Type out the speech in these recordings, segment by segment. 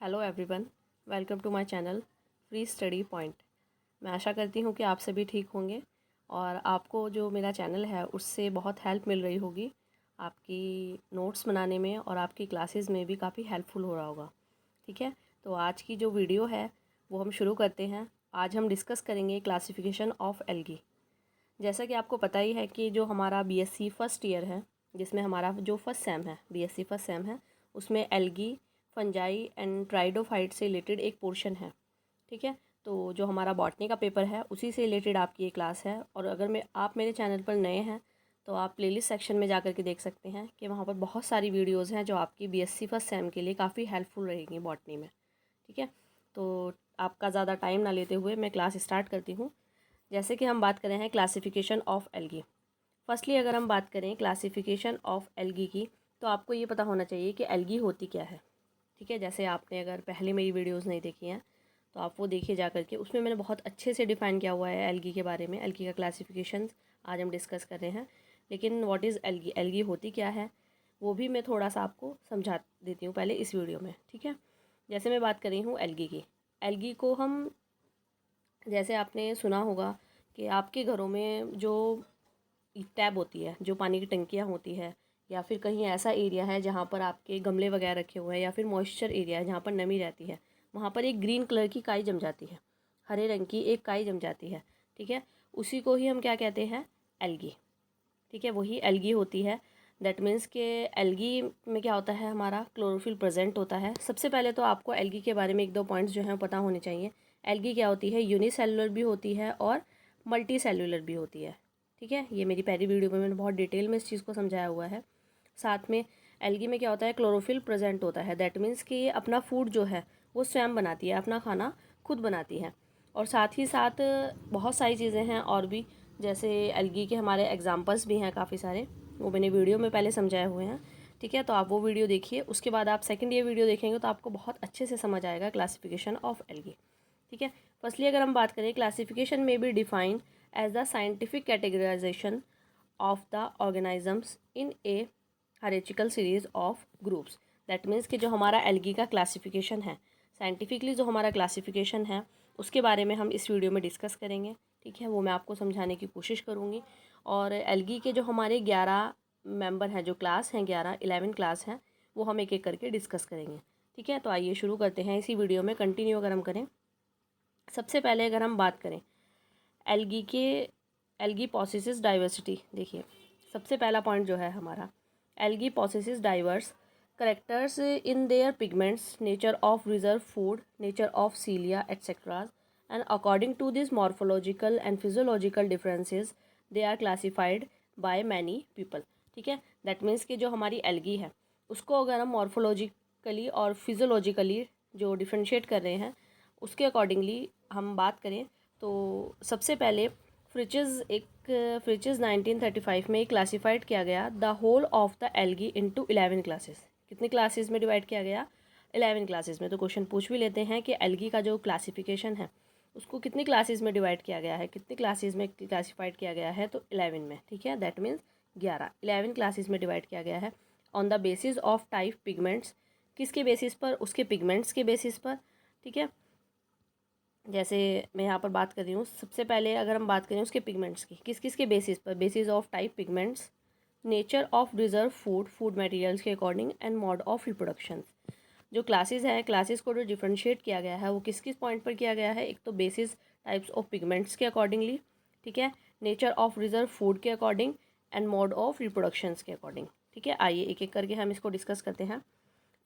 Hello everyone, welcome to my channel free study point. मैं आशा करती हूँ कि आप सभी ठीक होंगे और आपको जो मेरा चैनल है उससे बहुत हेल्प मिल रही होगी। आपकी नोट्स बनाने में और आपकी क्लासेस में भी काफ़ी हेल्पफुल हो रहा होगा। ठीक है, तो आज की जो वीडियो है वो हम शुरू करते हैं। आज हम डिस्कस करेंगे क्लासिफिकेशन ऑफ एल्गी। जैसा कि आपको पता ही है कि जो हमारा बीएससी फर्स्ट ईयर है, जिसमें हमारा जो फर्स्ट सेम है, बीएससी फर्स्ट सेम है, उसमें एल्गी, फंजाई एंड ट्राइडोफाइट से रिलेटेड एक पोर्शन है। ठीक है, तो जो हमारा बॉटनी का पेपर है उसी से रिलेटेड आपकी ये क्लास है। और अगर आप मेरे चैनल पर नए हैं तो आप प्लेलिस्ट सेक्शन में जाकर के देख सकते हैं कि वहाँ पर बहुत सारी वीडियोज़ हैं जो आपकी बीएससी फर्स्ट सेम के लिए काफ़ी हेल्पफुल रहेंगी बॉटनी में। ठीक है, तो आपका ज़्यादा टाइम ना लेते हुए मैं क्लास स्टार्ट करती हूँ। जैसे कि हम बात करें हैं क्लासिफिकेशन ऑफ एल्गी। फर्स्टली अगर हम बात करें क्लासिफिकेशन ऑफ एल्गी की, तो आपको ये पता होना चाहिए कि एल्गी होती क्या है। ठीक है, जैसे आपने अगर पहले मेरी वीडियोस नहीं देखी हैं तो आप वो देखिए जा करके, उसमें मैंने बहुत अच्छे से डिफ़ाइन किया हुआ है एल्गी के बारे में। एल्गी का क्लासिफिकेशन आज हम डिस्कस कर रहे हैं, लेकिन व्हाट इज़ एल्गी, एल्गी होती क्या है वो भी मैं थोड़ा सा आपको समझा देती हूँ पहले इस वीडियो में। ठीक है, जैसे मैं बात कर रही हूँ एल्गी की। एल्गी को हम, जैसे आपने सुना होगा कि आपके घरों में जो टैब होती है, जो पानी की टंकियाँ होती है, या फिर कहीं ऐसा एरिया है जहाँ पर आपके गमले वगैरह रखे हुए हैं, या फिर मॉइस्चर एरिया है जहाँ पर नमी रहती है, वहाँ पर एक ग्रीन कलर की काई जम जाती है, हरे रंग की एक काई जम जाती है। ठीक है, उसी को ही हम क्या कहते हैं, एल्गी। ठीक है, वही एल्गी होती है। दैट मीन्स के एल्गी में क्या होता है, हमारा क्लोरोफिल प्रेजेंट होता है। सबसे पहले तो आपको एल्गी के बारे में एक दो पॉइंट्स जो हैं पता होने चाहिए। एल्गी क्या होती है, यूनिसेलुलर भी होती है और मल्टी सेलुलर भी होती है। ठीक है, ये मेरी पहली वीडियो में मैंने बहुत डिटेल में इस चीज़ को समझाया हुआ है। साथ में एल्गी में क्या होता है, क्लोरोफिल प्रेजेंट होता है। दैट मीन्स कि ये अपना फूड जो है वो स्वयं बनाती है, अपना खाना खुद बनाती है। और साथ ही साथ बहुत सारी चीज़ें हैं और भी, जैसे एल्गी के हमारे एग्जांपल्स भी हैं काफ़ी सारे, वो मैंने वीडियो में पहले समझाए हुए हैं। ठीक है, तो आप वो वीडियो देखिए, उसके बाद आप सेकंड ये वीडियो देखेंगे तो आपको बहुत अच्छे से समझ आएगा क्लासिफिकेशन ऑफ एल्गी। ठीक है, फर्स्टली अगर हम बात करें, क्लासिफिकेशन में be defined as the scientific categorisation of the organisms in a hierarchical series of groups. That means कि जो हमारा एल्गी का क्लासिफिकेशन है, साइंटिफिकली जो हमारा क्लासिफिकेशन है उसके बारे में हम इस वीडियो में डिस्कस करेंगे। ठीक है, वो मैं आपको समझाने की कोशिश करूँगी। और एल्गी के जो हमारे 11 मेंबर हैं, जो क्लास हैं, 11 क्लास हैं, वो हम एक एक करके डिस्कस करेंगे। ठीक है, तो आइए शुरू करते हैं इसी वीडियो में, कंटिन्यू अगर हम करें। सबसे पहले अगर हम बात करें एल्गी के, एल्गी पॉसेसेस डाइवर्सिटी, देखिए सबसे पहला पॉइंट जो है हमारा, algae possesses diverse characters in their pigments, nature of reserve food, nature of cilia etcetera, and according to this morphological and physiological differences they are classified by many people. ठीक है, that means कि जो हमारी algae है उसको अगर हम morphologically और फिजियोलॉजिकली जो डिफ्रेंशिएट कर रहे हैं उसके अकॉर्डिंगली हम बात करें, तो सबसे पहले फ्रिचेस 1935 में क्लासिफाइड किया गया the whole of the algae into 11 classes. कितनी क्लासेस में डिवाइड किया गया, 11 क्लासेस में। तो क्वेश्चन पूछ भी लेते हैं कि एल्गी का जो क्लासिफिकेशन है उसको कितनी क्लासेस में डिवाइड किया गया है, कितनी क्लासेस में क्लासिफाइड किया गया है, तो 11 में। ठीक है, दैट मीन्स 11 क्लासेस में डिवाइड किया गया है on the basis of type pigments. किसके बेसिस पर, उसके पिगमेंट्स के बेसिस पर। ठीक है, जैसे मैं यहाँ पर बात कर रही हूँ, सबसे पहले अगर हम बात करें उसके पिगमेंट्स की, किस किस के बेसिस पर, basis of type pigments, nature of reserve food, food materials के according, and mode of reproduction. जो क्लासेस हैं, क्लासेस को जो डिफ्रेंशिएट किया गया है वो किस किस पॉइंट पर किया गया है, एक तो बेसिस टाइप्स ऑफ पिगमेंट्स के अकॉर्डिंगली, ठीक है, नेचर ऑफ रिजर्व फूड के according, and mode of reproductions के अकॉर्डिंग। ठीक है, आइए एक एक करके हम इसको डिस्कस करते हैं।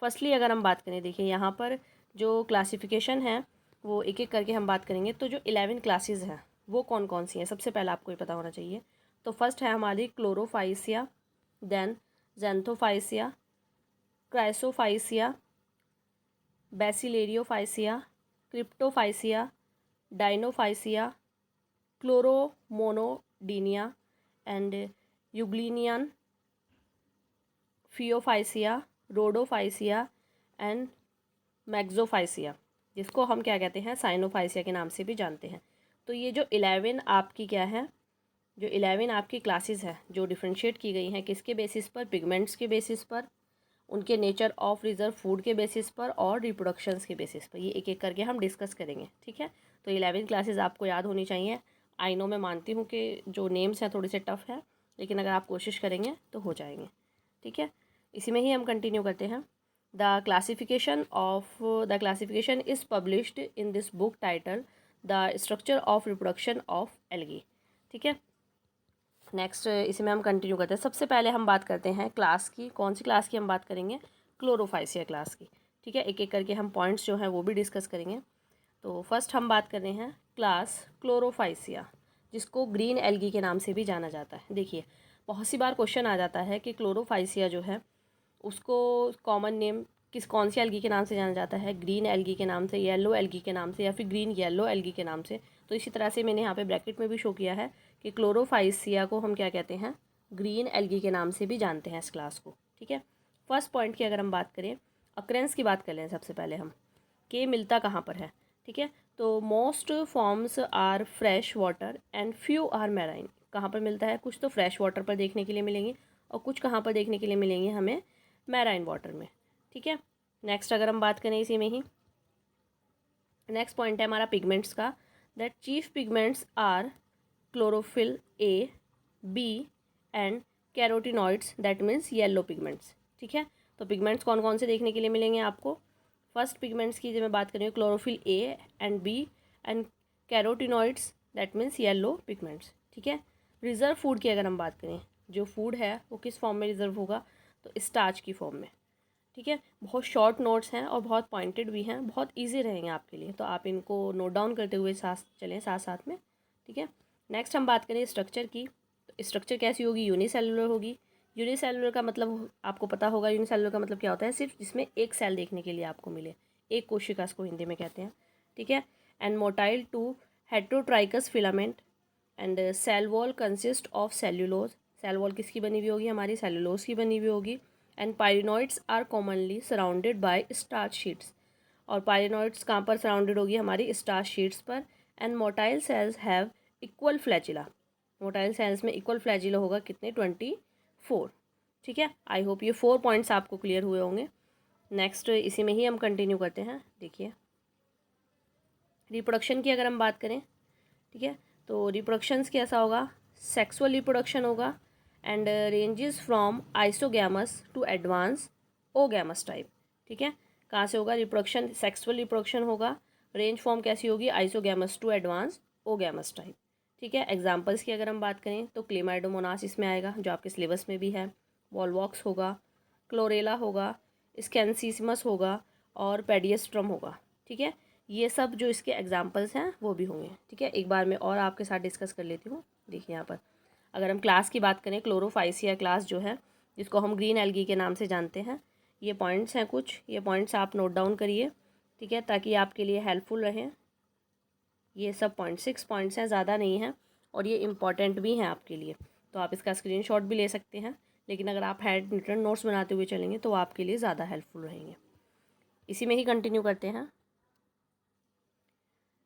फर्स्टली अगर हम बात करें, देखिए यहाँ पर जो क्लासिफिकेशन है वो एक एक करके हम बात करेंगे। तो जो 11 क्लासेस हैं वो कौन कौन सी हैं, सबसे पहले आपको ये पता होना चाहिए। तो फर्स्ट है हमारी क्लोरोफाइसिया, देन जेंथोफाइसिया, क्राइसोफाइसिया, बेसिलेरियोफाइसिया, क्रिप्टोफाइसिया, डाइनोफाइसिया, क्लोरोमोनोडीनिया एंड यूग्लिनियन, फियोफाइसिया, रोडोफाइसिया एंड मैग्जोफाइसिया, जिसको हम क्या कहते हैं, साइनोफाइसिया के नाम से भी जानते हैं। तो ये जो 11 आपकी क्या है, जो 11 आपकी क्लासेस है जो डिफ्रेंशिएट की गई हैं, किसके बेसिस पर, पिगमेंट्स के बेसिस पर, उनके नेचर ऑफ रिजर्व फूड के बेसिस पर और रिप्रोडक्शंस के बेसिस पर। ये एक एक करके हम डिस्कस करेंगे, ठीक है। तो 11वीं क्लासेस आपको याद होनी चाहिए। आई नो, मैं मानती हूँ कि जो नेम्स हैं थोड़े से टफ है, लेकिन अगर आप कोशिश करेंगे तो हो जाएंगे, ठीक है। इसी में ही हम कंटिन्यू करते हैं। The classification is published in this book title the structure of reproduction of algae, ठीक है। नेक्स्ट इसी में हम कंटिन्यू करते हैं। सबसे पहले हम बात करते हैं क्लास की। कौन सी क्लास की हम बात करेंगे? क्लोरोफाइसिया क्लास की, ठीक है। एक एक करके हम पॉइंट्स जो हैं वो भी डिस्कस करेंगे। तो फर्स्ट हम बात कर रहे हैं क्लास क्लोरोफाइसिया, जिसको ग्रीन एल्गी के नाम से भी जाना जाता है। देखिए, बहुत सी बार क्वेश्चन आ जाता है कि क्लोरोफाइसिया जो है उसको कॉमन नेम कौन सी एल्गी के नाम से जाना जाता है? ग्रीन एल्गी के नाम से, येलो एल्गी के नाम से, या फिर ग्रीन येलो एल्गी के नाम से। तो इसी तरह से मैंने यहाँ पे ब्रैकेट में भी शो किया है कि क्लोरोफाइसिया को हम क्या कहते हैं? ग्रीन एल्गी के नाम से भी जानते हैं इस क्लास को, ठीक है। फर्स्ट पॉइंट की अगर हम बात करें, अक्रेंस की बात कर लें सबसे पहले हम, कि मिलता कहाँ पर है, ठीक है। तो most forms are fresh water and few are marine. कहाँ पर मिलता है? कुछ तो फ्रेश वाटर पर देखने के लिए मिलेंगे और कुछ कहाँ पर देखने के लिए मिलेंगे हमें? मैराइन वाटर में, ठीक है। नेक्स्ट अगर हम बात करें इसी में ही, नेक्स्ट पॉइंट है हमारा पिगमेंट्स का, that chief pigments are chlorophyll A, B and carotenoids, that means yellow pigments, ठीक है। तो पिगमेंट्स कौन कौन से देखने के लिए मिलेंगे आपको? फर्स्ट पिगमेंट्स की जब मैं बात करें, chlorophyll A and B and carotenoids, that means yellow pigments, ठीक है। रिजर्व फूड की अगर हम बात करें, जो फूड है वो किस फॉर्म में रिजर्व होगा? तो स्टार्च की फॉर्म में, ठीक है। बहुत शॉर्ट नोट्स हैं और बहुत पॉइंटेड भी हैं, बहुत इजी रहेंगे आपके लिए, तो आप इनको नोट डाउन करते हुए साथ चलें साथ साथ में, ठीक है। नेक्स्ट हम बात करें स्ट्रक्चर की। तो स्ट्रक्चर कैसी होगी? यूनिसेलुलर होगी। यूनिसेलुलर का मतलब आपको पता होगा, यूनिसेलुलर का मतलब क्या होता है? सिर्फ जिसमें एक सेल देखने के लिए आपको मिले, एक कोशिका को हिंदी में कहते हैं, ठीक है। And motile to heterotrichous filament and cell wall consist of cellulose. Cell wall किसकी बनी हुई होगी? हमारी सेल्यूलोज की बनी हुई होगी। And pyrenoids are commonly surrounded by starch sheets. और पाइरिनॉइड्स कहाँ पर सराउंडेड होगी? हमारी स्टार्च शीट्स पर। And motile cells have equal flagella. Motile cells में इक्वल फ्लैजिला होगा कितने? 24, ठीक है। आई होप ये 4 पॉइंट्स आपको क्लियर हुए होंगे। नेक्स्ट इसी में ही हम कंटिन्यू करते हैं। देखिए, रिप्रोडक्शन की अगर हम बात करें, ठीक है, तो रिप्रोडक्शंस कैसा होगा? सेक्सुअल रिप्रोडक्शन होगा and ranges from isogamous to advance oogamous type, ठीक है। कहाँ से होगा रिप्रोडक्शन? सेक्सुअल रिप्रोडक्शन होगा। रेंज फॉर्म कैसी होगी? Isogamous to advance oogamous type, ठीक है। एग्जांपल्स की अगर हम बात करें तो क्लेमाइडोमोनास इसमें आएगा, जो आपके सिलेबस में भी है। वॉलवॉक्स होगा, क्लोरेला होगा, स्कैनसीसमस होगा और पेडियस्ट्रम होगा, ठीक है। ये सब जो इसके एग्जांपल्स हैं वो भी होंगे, ठीक है। एक बार मैं और आपके साथ डिस्कस कर लेती हूँ। देखिए यहाँ पर अगर हम क्लास की बात करें, क्लोरोफाइसिया क्लास जो है, जिसको हम ग्रीन एल्गी के नाम से जानते हैं, ये पॉइंट्स हैं कुछ, ये पॉइंट्स आप नोट डाउन करिए, ठीक है, ताकि आपके लिए हेल्पफुल रहें। ये सब पॉइंट 6 पॉइंट्स हैं, ज़्यादा नहीं हैं, और ये इंपॉर्टेंट भी हैं आपके लिए, तो आप इसका स्क्रीनशॉट भी ले सकते हैं। लेकिन अगर आप हैंड रिटन नोट्स बनाते हुए चलेंगे तो आपके लिए ज़्यादा हेल्पफुल रहेंगे। इसी में ही कंटिन्यू करते हैं।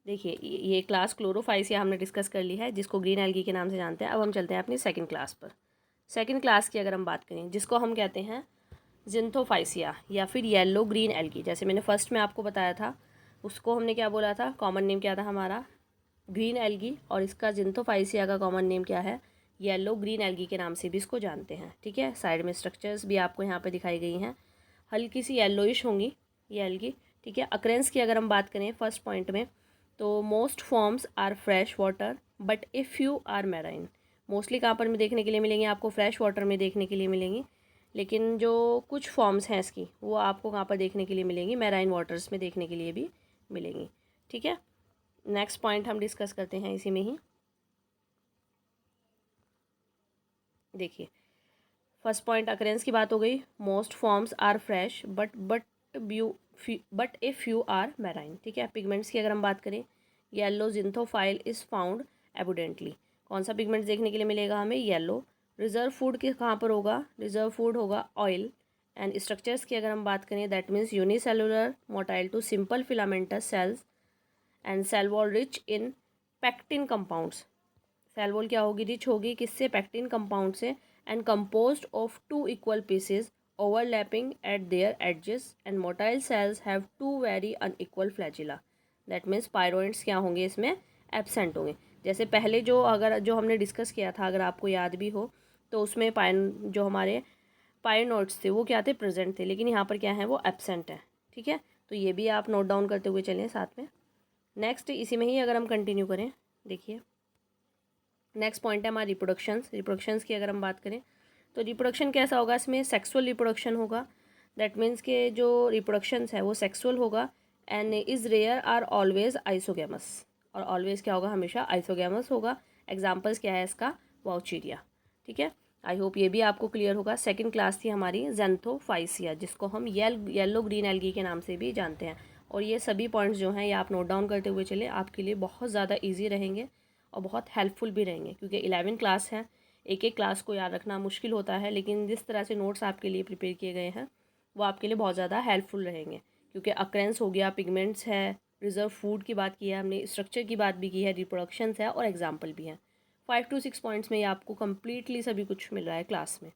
देखिए, ये क्लास क्लोरोफाइसिया हमने डिस्कस कर ली है, जिसको ग्रीन एल्गी के नाम से जानते हैं। अब हम चलते हैं अपनी सेकंड क्लास पर। सेकंड क्लास की अगर हम बात करें, जिसको हम कहते हैं जिंथोफाइसिया या फिर येलो ग्रीन एल्गी, जैसे मैंने फर्स्ट में आपको बताया था, उसको हमने क्या बोला था? कॉमन नेम क्या था हमारा? Green algae. और इसका जिंथोफाइसिया का कॉमन नेम क्या है? येलो ग्रीन एल्गी के नाम से भी इसको जानते हैं, ठीक है। साइड में स्ट्रक्चर्स भी आपको यहाँ पे दिखाई गई हैं, हल्की सी येलोइश होंगी ये एल्गी, ठीक है। अक्रेंस की अगर हम बात करें फर्स्ट पॉइंट में, तो most forms are fresh water but a few are marine. Mostly कहाँ पर में देखने के लिए मिलेंगे आपको? फ्रेश वाटर में देखने के लिए मिलेंगी, लेकिन जो कुछ फॉर्म्स हैं इसकी वो आपको कहाँ पर देखने के लिए मिलेंगी? मैराइन वाटर्स में देखने के लिए भी मिलेंगी, ठीक है। नेक्स्ट पॉइंट हम डिस्कस करते हैं इसी में ही। देखिए, फर्स्ट पॉइंट अकरेंस की बात हो गई। Most forms are fresh but a few are marine, ठीक है। पिगमेंट्स की अगर हम बात करें, yellow xanthophyll is found abundantly. कौन सा पिगमेंट्स देखने के लिए मिलेगा हमें? येलो। रिजर्व फूड के कहाँ पर होगा? रिजर्व फूड होगा ऑयल। एंड स्ट्रक्चर्स की अगर हम बात करें, that means unicellular, motile to simple filamentous cells and cell wall rich in pectin compounds. Cell wall क्या होगी? रिच होगी किससे? पैक्टिन कंपाउंड से। And composed of 2 equal pieces overlapping at their edges and motile cells have two very unequal flagella. That means पायरोइड्स क्या होंगे इसमें absent होंगे. जैसे पहले जो हमने डिस्कस किया था, अगर आपको याद भी हो, तो उसमें जो हमारे पायरोइड्स थे वो क्या थे, प्रेजेंट थे, लेकिन यहाँ पर क्या है, वो एब्सेंट है. ठीक है, तो ये भी आप नोट डाउन करते हुए चलें साथ में. नेक्स्ट इसी में ही अगर हम कंटिन्यू करें, देखिए नेक्स्ट पॉइंट है हमारा रिप्रोडक्शंस की अगर हम बात करें तो रिप्रोडक्शन कैसा होगा, इसमें सेक्सुअल रिप्रोडक्शन होगा. दैट मीन्स के जो रिप्रोडक्शंस है वो सेक्सुअल होगा. And is rare are always isogamous, और ऑलवेज क्या होगा, हमेशा आइसोगैमस होगा. एग्जाम्पल्स क्या है इसका, वाउचीरिया. ठीक है, आई होप ये भी आपको क्लियर होगा. सेकंड क्लास थी हमारी ज़ैंथोफाइसिया, जिसको हम येलो ग्रीन एल्गी के नाम से भी जानते हैं. और ये सभी पॉइंट्स जो हैं ये आप नोट डाउन करते हुए चले, आपके लिए बहुत ज़्यादा ईजी रहेंगे और बहुत हेल्पफुल भी रहेंगे, क्योंकि 11 क्लास है, एक एक क्लास को याद रखना मुश्किल होता है, लेकिन जिस तरह से नोट्स आपके लिए प्रिपेयर किए गए हैं वो आपके लिए बहुत ज़्यादा हेल्पफुल रहेंगे. क्योंकि अक्रेंस हो गया, पिगमेंट्स है, रिजर्व फूड की बात की है हमने, स्ट्रक्चर की बात भी की है, रिप्रोडक्शंस है और एग्जाम्पल भी हैं. 5 to 6 पॉइंट्स में ये आपको कम्प्लीटली सभी कुछ मिल रहा है क्लास में.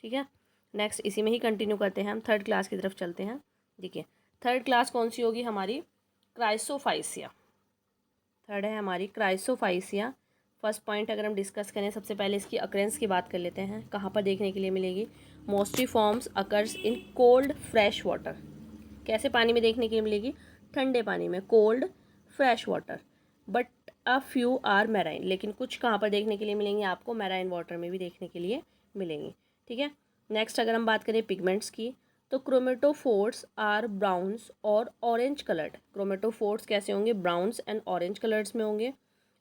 ठीक है, नेक्स्ट इसी में ही कंटिन्यू करते हैं, हम थर्ड क्लास की तरफ चलते हैं. देखिए थर्ड क्लास कौन सी होगी हमारी, क्राइसोफाइसिया. थर्ड है हमारी क्राइसोफाइसिया. फर्स्ट पॉइंट अगर हम डिस्कस करें, सबसे पहले इसकी अक्रेंस की बात कर लेते हैं, कहाँ पर देखने के लिए मिलेगी. Mostly forms occurs in cold fresh water. कैसे पानी में देखने के लिए मिलेगी, ठंडे पानी में, cold fresh water. But a few are marine, लेकिन कुछ कहाँ पर देखने के लिए मिलेंगी आपको, मैराइन वाटर में भी देखने के लिए मिलेंगी. ठीक है, नेक्स्ट अगर हम बात करें पिगमेंट्स की, तो क्रोमेटोफोर्स आर ब्राउन्स और ऑरेंज कलर्ड. क्रोमेटोफोर्स कैसे होंगे, ब्राउन्स एंड ऑरेंज कलर्स में होंगे.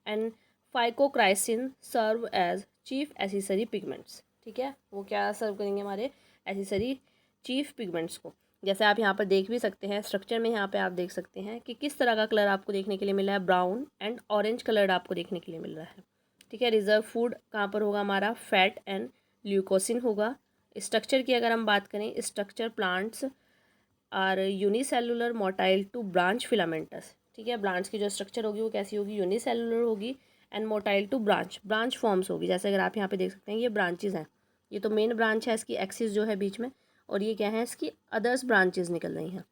And phycochrysin serve as chief accessory pigments. ठीक है, वो क्या सर्व करेंगे, हमारे एसेसरी चीफ पिगमेंट्स को. जैसे आप यहाँ पर देख भी सकते हैं, स्ट्रक्चर में यहाँ पे आप देख सकते हैं कि किस तरह का कलर आपको देखने के लिए मिल रहा है, ब्राउन एंड ऑरेंज कलर्ड आपको देखने के लिए मिल रहा है. ठीक है, रिजर्व फूड कहाँ पर होगा हमारा, फैट एंड ल्यूकोसिन होगा. स्ट्रक्चर की अगर हम बात करें, structure plants are unicellular motile to branch filamentous. ठीक है, ब्रांच की जो स्ट्रक्चर होगी वो कैसी होगी, यूनिसेलुलर होगी. And motile to branch forms होगी. जैसे अगर आप यहाँ पे देख सकते हैं, ये ब्रांचेज हैं, ये तो मेन ब्रांच है, इसकी एक्सिस जो है बीच में, और ये क्या है, इसकी अदर्स ब्रांचेज निकल रही हैं.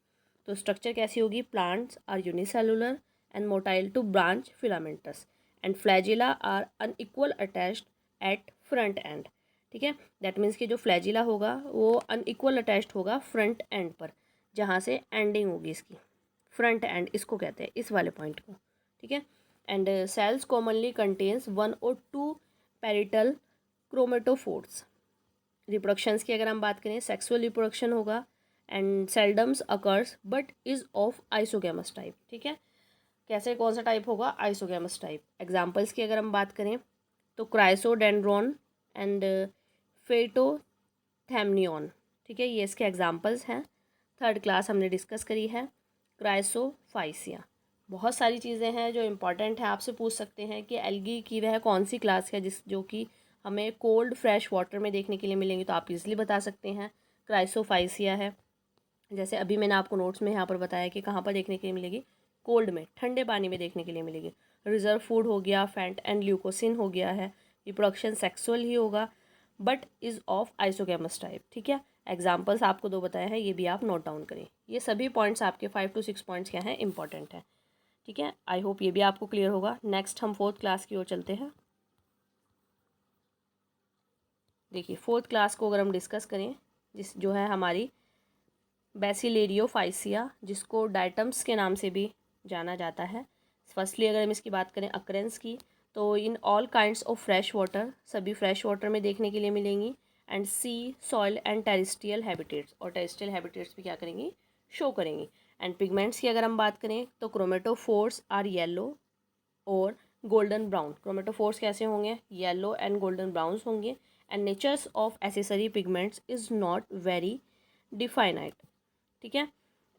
तो स्ट्रक्चर कैसी होगी, plants are unicellular and motile to branch filamentous. And flagella are unequal attached at front end. ठीक है, दैट मीन्स कि जो फ्लैजिला होगा वो अनइक्वल अटैच्ड होगा फ्रंट एंड पर, जहाँ से एंडिंग होगी इसकी, फ्रंट एंड इसको कहते हैं, इस वाले पॉइंट को. ठीक है, and cells commonly contains 1 or 2 parietal chromatophores. Reproductions की अगर हम बात करें, सेक्सुअल रिप्रोडक्शन होगा. And seldom occurs but is of isogamous type. ठीक है, कैसे, कौन सा टाइप होगा, आइसोगैमस टाइप. एग्जाम्पल्स की अगर हम बात करें तो क्राइसोडेंड्रॉन एंड फेटोथैमनियन. ठीक है, ये इसके एग्जाम्पल्स हैं. थर्ड क्लास हमने डिस्कस करी है, क्राइसोफाइसिया. बहुत सारी चीज़ें हैं जो इम्पॉर्टेंट है, आपसे पूछ सकते हैं कि एल्गी की वह कौन सी क्लास है जो कि हमें कोल्ड फ्रेश वाटर में देखने के लिए मिलेंगी, तो आप इजीली बता सकते हैं क्राइसोफाइसिया है. जैसे अभी मैंने आपको नोट्स में यहाँ पर बताया कि कहाँ पर देखने के लिए मिलेगी, कोल्ड में, ठंडे पानी में देखने के लिए मिलेगी. रिजर्व फूड हो गया, फैट एंड ल्यूकोसिन हो गया है. रिप्रोडक्शन सेक्सुअल ही होगा but is of isogamous type. ठीक है, एग्जाम्पल्स आपको 2 बताए हैं, ये भी आप नोट डाउन करें. ये सभी पॉइंट्स आपके 5 to 6 पॉइंट्स क्या हैं, इंपॉर्टेंट है. ठीक है, आई होप ये भी आपको क्लियर होगा. नेक्स्ट हम फोर्थ क्लास की ओर चलते हैं. देखिए फोर्थ क्लास को अगर हम डिस्कस करें, जो है हमारी बैसिलेरियोफाइसिया, जिसको डायटम्स के नाम से भी जाना जाता है. फर्स्टली अगर हम इसकी बात करें अक्रेंस की, तो in all kinds of fresh water, सभी फ्रेश वाटर में देखने के लिए मिलेंगी. And sea, soil and terrestrial habitats, और टेरेस्ट्रियल हैबिटेट्स भी क्या करेंगी, शो करेंगी. एंड पिगमेंट्स की अगर हम बात करें तो क्रोमेटोफोर्स आर येलो और गोल्डन ब्राउन. क्रोमेटोफोर्स कैसे होंगे, येलो एंड गोल्डन ब्राउन्स होंगे. And natures of accessory pigments is not very definite. ठीक है,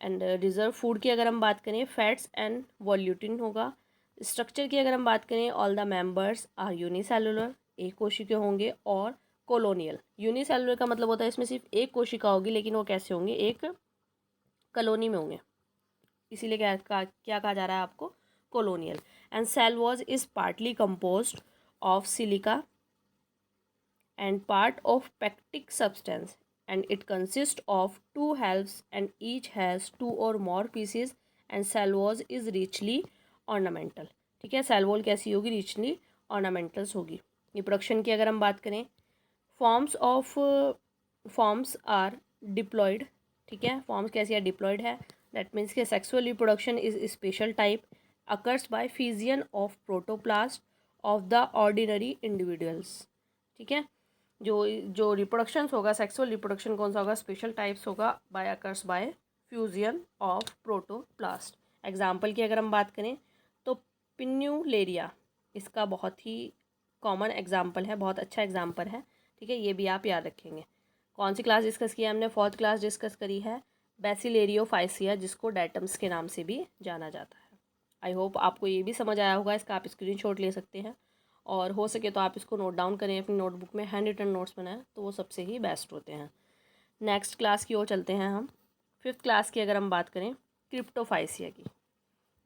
एंड रिजर्व फूड की अगर हम बात करें, फैट्स एंड वॉल्यूटिन होगा. स्ट्रक्चर की अगर हम बात करें, all the members are unicellular, एक कोशिका होंगे, और कॉलोनियल. यूनिसेलुलर का मतलब होता है इसमें सिर्फ एक कोशिका होगी, लेकिन वो कैसे होंगे, एक कॉलोनी में होंगे, इसीलिए क्या कहा जा रहा है आपको, colonial. And cell wall is partly composed of silica and part of pectic substance. and it consists of two halves and each has two or more pieces and cell wall is richly ornamental. ठीक है, cell wall कैसी होगी, richly ornamentals होगी. Reproduction की अगर हम बात करें, फॉर्म्स आर डिप्लॉयड. ठीक है, फॉर्म्स कैसी है, डिप्लॉयड है. दैट मीन्स के sexual reproduction is special type occurs by fission of protoplast of the ordinary individuals. ठीक है, जो रिप्रोडक्शन होगा, सेक्सुअल रिप्रोडक्शन कौन सा होगा, स्पेशल टाइप्स होगा by occurs by fusion of protoplast. Example की अगर हम बात करें तो पिन्यूलेरिया इसका बहुत ही कॉमन एग्जाम्पल है, बहुत अच्छा एग्जाम्पल है. ठीक है, ये भी आप याद रखेंगे. कौन सी क्लास डिस्कस किया हमने, 4th क्लास डिस्कस करी है बेसिलेरियोफाइसिया, जिसको डेटम्स के नाम से भी जाना जाता है. आई होप आपको ये भी समझ आया होगा. इसका आप स्क्रीनशॉट ले सकते हैं और हो सके तो आप इसको नोट डाउन करें अपनी नोटबुक में, हैंड रिटन नोट्स बनाएं तो वो सबसे ही बेस्ट होते हैं. नेक्स्ट क्लास की ओर चलते हैं हम. 5th क्लास की अगर हम बात करें क्रिप्टोफाइसिया की,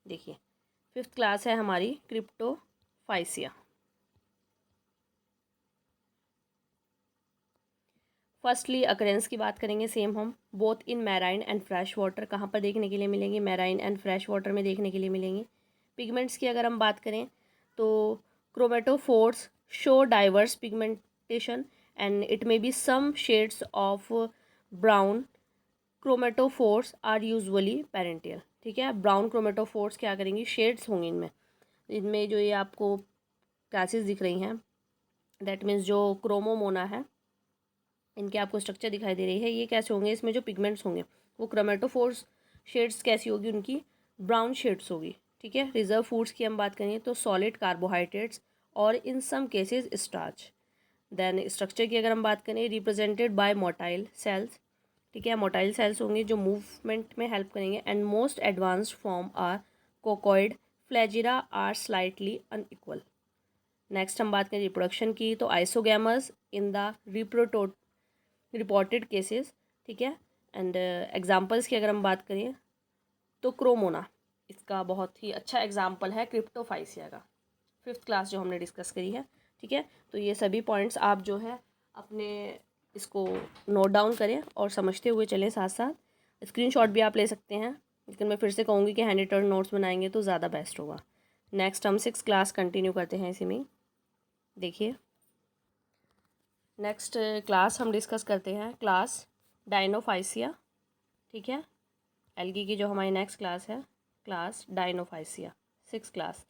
देखिए 5th क्लास है हमारी क्रिप्टोफाइसिया. फर्स्टली अकरेंस की बात करेंगे सेम हम, both in marine and fresh water. कहाँ पर देखने के लिए मिलेंगे, मैराइन एंड फ्रेश वाटर में देखने के लिए मिलेंगे. पिगमेंट्स की अगर हम बात करें तो chromatophores show diverse pigmentation and it may be some shades of brown. Chromatophores are usually parietal. ठीक है, ब्राउन क्रोमेटोफोर्स क्या करेंगी, शेड्स होंगी इनमें. इनमें जो ये आपको क्लासेस दिख रही हैं, दैट मीन्स जो क्रोमोमोना है, इनके आपको स्ट्रक्चर दिखाई दे रही है, ये कैसे होंगे, इसमें जो पिगमेंट्स होंगे वो क्रोमेटोफोर्स शेड्स कैसी होगी उनकी, ब्राउन शेड्स होगी. ठीक है, रिजर्व फूड्स की हम बात करें तो सॉलिड कार्बोहाइड्रेट्स और in some cases starch. Then structure की अगर हम बात करें, रिप्रेजेंटेड बाय मोटाइल सेल्स. ठीक है, मोटाइल सेल्स होंगे जो मूवमेंट में हेल्प करेंगे. And most advanced form are coccoid, flagella are slightly unequal. Next हम बात करें रिप्रोडक्शन की तो isogamous in the reported cases. ठीक है, एंड एग्जांपल्स की अगर हम बात करें तो क्रोमोना इसका बहुत ही अच्छा एग्जांपल है क्रिप्टोफाइसिया का. 5th क्लास जो हमने डिस्कस करी है. ठीक है, तो ये सभी पॉइंट्स आप जो है अपने इसको नोट डाउन करें और समझते हुए चलें साथ साथ. स्क्रीनशॉट भी आप ले सकते हैं, लेकिन मैं फिर से कहूँगी कि हैंड रिटन नोट्स बनाएंगे तो ज़्यादा बेस्ट होगा. नेक्स्ट हम 6th क्लास कंटिन्यू करते हैं इसी में. देखिए नेक्स्ट क्लास हम डिस्कस करते हैं क्लास डायनोफाइसिया. ठीक है, एल्गी की जो हमारी नेक्स्ट क्लास है क्लास डायनोफाइसिया 6th क्लास.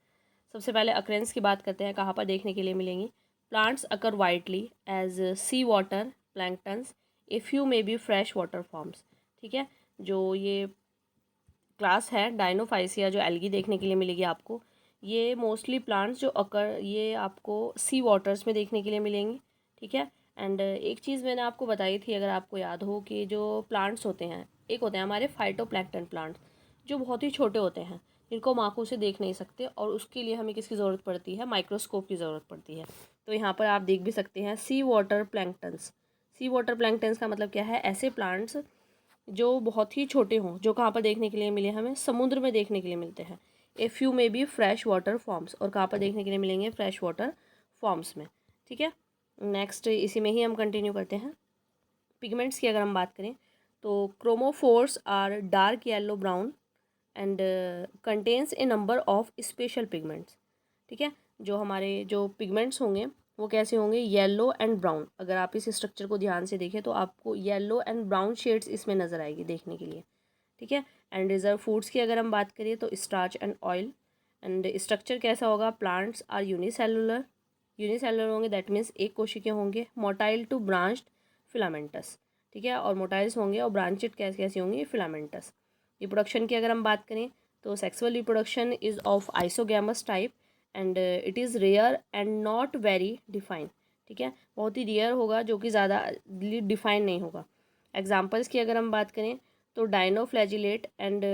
सबसे पहले अकरेंस की बात करते हैं, कहाँ पर देखने के लिए मिलेंगी. Plants occur widely as sea water planktons, a few may be fresh water forms. ठीक है, जो ये क्लास है डायनोफाइसिया जो एल्गी देखने के लिए मिलेगी आपको, ये मोस्टली प्लांट्स जो अकर ये आपको सी वाटर्स में देखने के लिए मिलेंगी. ठीक है, एंड एक चीज़ मैंने आपको बताई थी अगर आपको याद हो कि जो प्लांट्स होते हैं, एक होते हैं हमारे फाइटोप्लैंक्टन प्लांट्स जो बहुत ही छोटे होते हैं, जिनको हम आँखों से देख नहीं सकते, और उसके लिए हमें किसकी ज़रूरत पड़ती है, माइक्रोस्कोप की ज़रूरत पड़ती है. तो यहाँ पर आप देख भी सकते हैं सी वाटर प्लैंक्टन्स. सी वाटर प्लैंक्टन्स का मतलब क्या है, ऐसे प्लांट्स जो बहुत ही छोटे हों, जो कहाँ पर देखने के लिए मिले, हमें समुद्र में देखने के लिए मिलते हैं. ए फ्यू में बी फ्रेश वाटर फॉर्म्स, और कहाँ पर देखने के लिए मिलेंगे, फ्रेश वाटर फॉर्म्स में. ठीक है, नेक्स्ट इसी में ही हम कंटिन्यू करते हैं. पिगमेंट्स की अगर हम बात करें तो chromophores are dark yellow brown and contains a number of special pigments. ठीक है, जो हमारे जो पिगमेंट्स होंगे वो कैसे होंगे, येलो एंड ब्राउन. अगर आप इस स्ट्रक्चर को ध्यान से देखें तो आपको येलो एंड ब्राउन शेड्स इसमें नज़र आएगी देखने के लिए. ठीक है, एंड रिजर्व फूड्स की अगर हम बात करें तो starch and oil. And structure कैसा होगा, प्लांट्स आर यूनिसेलुलर होंगे, दैट मीन्स एक कोशिकीय होंगे. Motile to branched filamentous. ठीक है, और मोटाइल्स होंगे और ब्रांचेड कैसी होंगी, फिलामेंटस. रिप्रोडक्शन की अगर हम बात करें तो sexual reproduction is of isogamous type and it is rare and not very define. ठीक है, बहुत ही रेयर होगा, जो कि ज़्यादा डिफाइन नहीं होगा. एग्जाम्पल्स की अगर हम बात करें तो डायनोफ्लैजिलेट एंड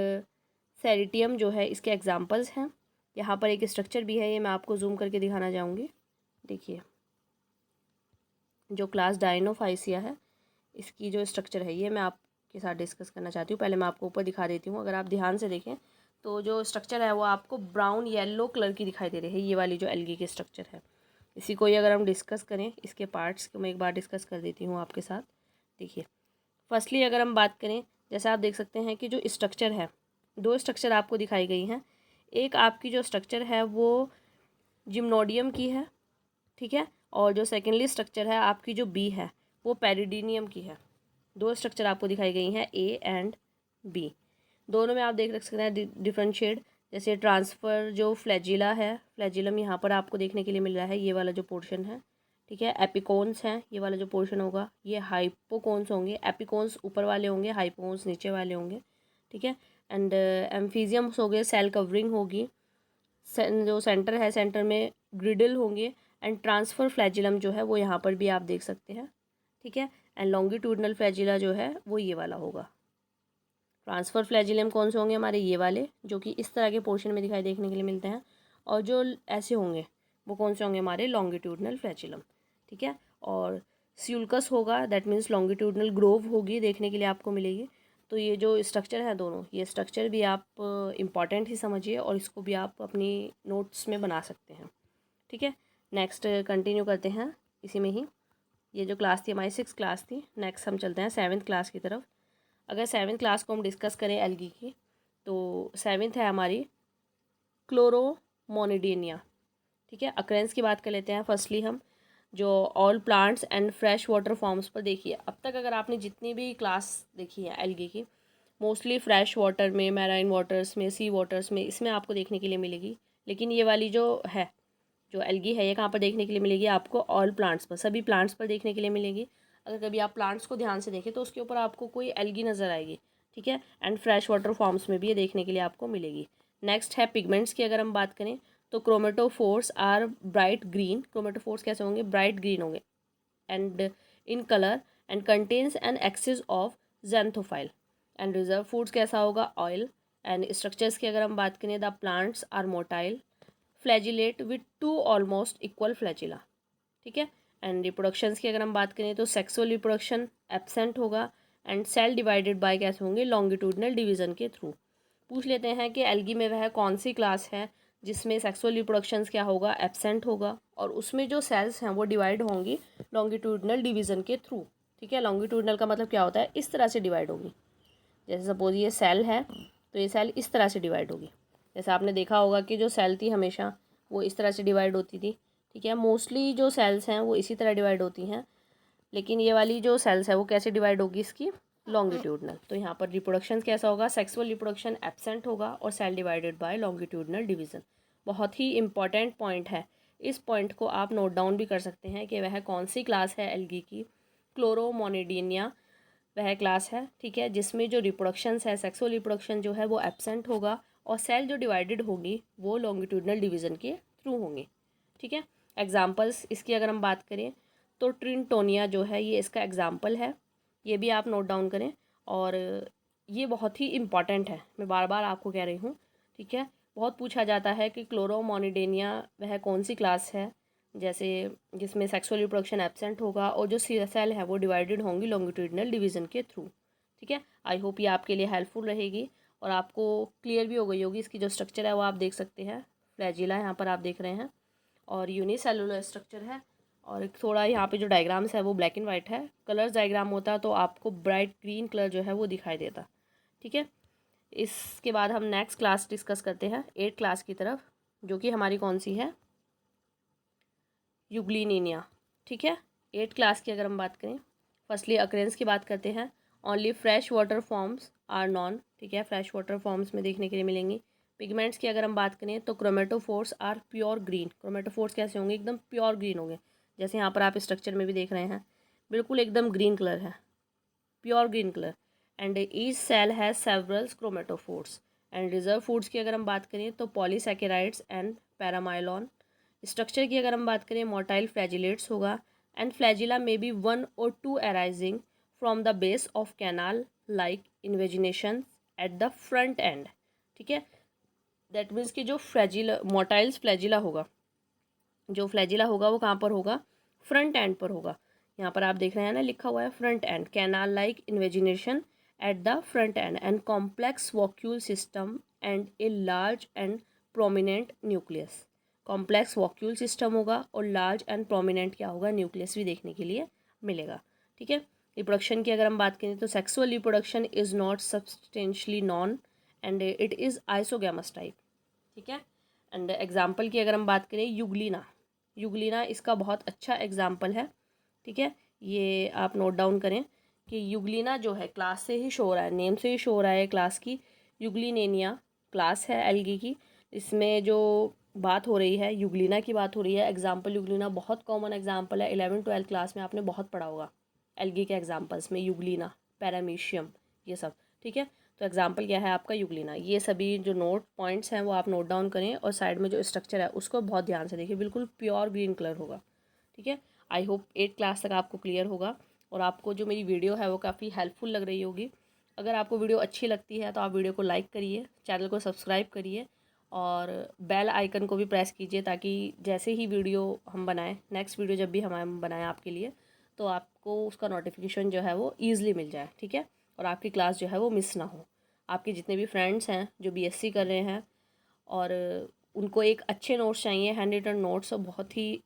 सेरिटियम जो है इसके एग्जाम्पल्स हैं. यहाँ पर एक स्ट्रक्चर भी है, ये मैं आपको जूम करके दिखाना चाहूँगी. देखिए जो क्लास डायनोफाइसिया है इसकी जो स्ट्रक्चर है ये मैं आपके साथ डिस्कस करना चाहती हूँ. पहले मैं आपको ऊपर दिखा देती हूँ. अगर आप ध्यान से देखें तो जो स्ट्रक्चर है वो आपको ब्राउन येलो कलर की दिखाई दे रही है, ये वाली जो एल्गी की स्ट्रक्चर है. इसी को ही अगर हम डिस्कस करें, इसके पार्ट्स को मैं एक बार डिस्कस कर देती हूँ आपके साथ. देखिए फर्स्टली अगर हम बात करें, जैसे आप देख सकते हैं कि जो स्ट्रक्चर है, दो स्ट्रक्चर आपको दिखाई गई हैं। एक आपकी जो स्ट्रक्चर है वो जिम्नोडियम की है, ठीक है, और जो सेकेंडली स्ट्रक्चर है आपकी जो बी है वो पेरिडीनियम की है। दो स्ट्रक्चर आपको दिखाई गई हैं ए एंड बी। दोनों में आप देख सकते हैं डिफरेंशिएट। जैसे ट्रांसफ़र जो फ्लैजिला है, फ्लैजिलम यहाँ पर आपको देखने के लिए मिल रहा है, ये वाला जो पोर्शन है, ठीक है। एपिकोन्स हैं, ये वाला जो पोर्शन होगा ये हाइपोकोन्स होंगे। एपिकोन्स ऊपर वाले होंगे, हाइपोकोन्स नीचे वाले होंगे, ठीक है। एंड एम्फीजियम्स हो गए, सेल कवरिंग होगी। जो सेंटर है, सेंटर में ग्रिडल होंगे। एंड ट्रांसफ़र फ्लैजिलम जो है वो यहाँ पर भी आप देख सकते हैं, ठीक है। एंड लॉन्गिट्यूडनल फ्लैजिला जो है वो ये वाला होगा। ट्रांसफ़र फ्लैजिलम कौन से होंगे हमारे, ये वाले जो कि इस तरह के पोर्शन में दिखाई देखने के लिए मिलते हैं। और जो ऐसे होंगे वो कौन से होंगे हमारे, लॉन्गिट्यूडनल फ्लैजिलम, ठीक है। और स्यूल्कस होगा, दैट मीन्स लॉन्गिट्यूडनल ग्रोव होगी, देखने के लिए आपको मिलेगी। तो ये जो स्ट्रक्चर है दोनों, ये स्ट्रक्चर भी आप इम्पॉर्टेंट ही समझिए और इसको भी आप अपनी नोट्स में बना सकते हैं, ठीक है। नेक्स्ट कंटिन्यू करते हैं इसी में ही। ये जो क्लास थी हमारी 6th क्लास थी। नेक्स्ट हम चलते हैं 7th क्लास की तरफ। अगर 7th क्लास को हम डिस्कस करें एल्गी की, तो 7th है हमारी क्लोरोमोनिडेनिया, ठीक है। अक्रेंस की बात कर लेते हैं फर्स्टली हम, जो all plants and fresh water forms पर देखिए। अब तक अगर आपने जितनी भी क्लास देखी है एल्गी की, मोस्टली फ्रेश वाटर में, मैराइन वाटर्स में, सी वाटर्स में, इसमें आपको देखने के लिए मिलेगी। लेकिन ये वाली जो है, जो एल्गी है, ये कहाँ पर देखने के लिए मिलेगी आपको, ऑल प्लांट्स पर, सभी प्लांट्स पर देखने के लिए मिलेगी। अगर कभी आप प्लांट्स को ध्यान से देखें तो उसके ऊपर आपको कोई एल्गी नज़र आएगी, ठीक है। एंड फ्रेश वाटर फॉर्म्स में भी ये देखने के लिए आपको मिलेगी। नेक्स्ट है पिगमेंट्स की अगर हम बात करें, तो chromatophores are bright green. Chromatophores कैसे होंगे, ब्राइट ग्रीन होंगे and in colour and contains an excess of xanthophyll. And reserve foods कैसा होगा, ऑयल। एंड स्ट्रक्चर्स की अगर हम बात करें, the plants are motile, flagellate with 2 almost equal flagella, ठीक है। एंड रिप्रोडक्शंस की अगर हम बात करें तो सेक्सुअल रिप्रोडक्शन एब्सेंट होगा। एंड सेल डिवाइडेड बाय कैसे होंगे, लॉन्गिट्यूडनल डिवीजन के थ्रू। पूछ लेते हैं कि एल्गी में वह कौन सी क्लास है जिसमें सेक्सुअल रिप्रोडक्शंस क्या होगा, एब्सेंट होगा, और उसमें जो सेल्स हैं वो डिवाइड होंगी लॉन्गिट्यूडनल डिवीजन के थ्रू, ठीक है। लॉन्गिट्यूडनल का मतलब क्या होता है, इस तरह से डिवाइड होगी। जैसे सपोज ये सेल है तो ये सेल इस तरह से डिवाइड होगी। जैसे आपने देखा होगा कि जो सेल थी हमेशा वो इस तरह से डिवाइड होती थी, ठीक है। मोस्टली जो सेल्स हैं वो इसी तरह डिवाइड होती हैं, लेकिन ये वाली जो सेल्स है वो कैसे डिवाइड होगी इसकी, लॉन्गिट्यूडनल। तो यहाँ पर रिप्रोडक्शन कैसा होगा, सेक्सुअल रिप्रोडक्शन एब्सेंट होगा और cell divided by longitudinal division. बहुत ही इंपॉर्टेंट पॉइंट है, इस पॉइंट को आप नोट डाउन भी कर सकते हैं कि वह कौन सी क्लास है एल्गी की, क्लोरोमोनिडेनिया वह क्लास है, ठीक है, जिसमें जो रिप्रोडक्शंस है, सेक्सुअल रिप्रोडक्शन जो है वो एब्सेंट होगा और सेल जो डिवाइडेड होगी वो लॉन्गिट्यूडनल डिवीजन के थ्रू होंगे, ठीक है। एग्जांपल्स इसकी अगर हम बात करें तो ट्रिंटोनिया जो है ये इसका एग्जांपल है, ये भी आप नोट डाउन करें। और ये बहुत ही इम्पॉर्टेंट है, मैं बार बार आपको कह रही हूँ, ठीक है। बहुत पूछा जाता है कि क्लोरोमोनिडेनिया वह कौन सी क्लास है जैसे जिसमें सेक्सुअल रिप्रोडक्शन एब्सेंट होगा और जो सेल है वो डिवाइडेड होंगी लॉन्गिट्यूडनल डिवीजन के थ्रू, ठीक है। आई होप ये आपके लिए हेल्पफुल रहेगी और आपको क्लियर भी हो गई होगी। इसकी जो स्ट्रक्चर है वो आप देख सकते हैं, फ्लैजिला यहाँ पर आप देख रहे हैं और यूनिसेलुलर स्ट्रक्चर है। और थोड़ा यहाँ पे जो डायग्राम्स है वो ब्लैक एंड वाइट है, कलर्स डायग्राम होता तो आपको ब्राइट ग्रीन कलर जो है वो दिखाई देता, ठीक है। इसके बाद हम नेक्स्ट क्लास डिस्कस करते हैं 8th क्लास की तरफ, जो कि हमारी कौन सी है, यूग्लिनिनिया, ठीक है। 8th क्लास की अगर हम बात करें, फर्स्टली अक्रेंस की बात करते हैं। Only fresh water forms are known, ठीक है, फ्रेश वाटर फॉर्म्स में देखने के लिए मिलेंगी। पिगमेंट्स की अगर हम बात करें तो chromatophores are pure green. Chromatophores कैसे होंगे, एकदम प्योर ग्रीन होंगे, जैसे यहाँ पर आप स्ट्रक्चर में भी देख रहे हैं, बिल्कुल एकदम ग्रीन कलर है, pure green colour. And each cell has several chromatophores. And reserve foods की अगर हम बात करें तो पॉलीसैकेराइड्स एंड पैरामाइलॉन। स्ट्रक्चर की अगर हम बात करें मोटाइल फ्लैजिलेट्स होगा and flagella may be 1 or 2 arising from the base of canal like invagination at the front end, ठीक है। दैट मीन्स कि जो फ्लैजिला मोटाइल्स फ्लैजिला होगा, जो फ्लैजिला होगा वो कहाँ पर होगा, फ्रंट एंड पर होगा। यहाँ पर आप देख रहे हैं ना, लिखा हुआ है front end, canal like invagination at the front end and complex vacuole system and a large and prominent nucleus. Complex vacuole system होगा और लार्ज एंड प्रोमिनेंट क्या होगा, न्यूक्लियस भी देखने के लिए मिलेगा, ठीक है। रिप्रोडक्शन की अगर हम बात करें तो sexual reproduction is not substantially non and it is isogamous type, ठीक है। एंड एग्जाम्पल की अगर हम बात करें, युगलीना, युगलीना इसका बहुत अच्छा एग्जाम्पल है, ठीक है। ये आप नोट डाउन करें कि युगलीना जो है, क्लास से ही शो हो रहा है, नेम से ही शो हो रहा है क्लास की, युगलिनेनिया क्लास है एल्गी की। इसमें जो बात हो रही है युगलीना की बात हो रही है। एग्जाम्पल युगलीना बहुत कॉमन एग्जाम्पल है, 11th-12th क्लास में आपने बहुत पढ़ा होगा एल्गी के एग्जाम्पल्स में, युगलीना, पैरामीशियम, ये सब, ठीक है। तो एग्जाम्पल क्या है आपका, युगलीना। ये सभी जो नोट पॉइंट्स हैं वो आप नोट डाउन करें और साइड में जो स्ट्रक्चर है उसको बहुत ध्यान से देखिए, बिल्कुल प्योर ग्रीन कलर होगा, ठीक है। आई होप 8 क्लास तक आपको क्लियर होगा और आपको जो मेरी वीडियो है वो काफ़ी हेल्पफुल लग रही होगी। अगर आपको वीडियो अच्छी लगती है तो आप वीडियो को लाइक करिए, चैनल को सब्सक्राइब करिए और बेल आइकन को भी प्रेस कीजिए, ताकि जैसे ही वीडियो हम बनाएं, नेक्स्ट वीडियो जब भी हम बनाएं आपके लिए, तो आपको उसका नोटिफिकेशन जो है वो ईज़िली मिल जाए, ठीक है। और आपकी क्लास जो है वो मिस ना हो। आपके जितने भी फ्रेंड्स हैं जो बीएससी कर रहे हैं और उनको एक अच्छे नोट्स चाहिए, हैंड रिटन नोट्स, और बहुत ही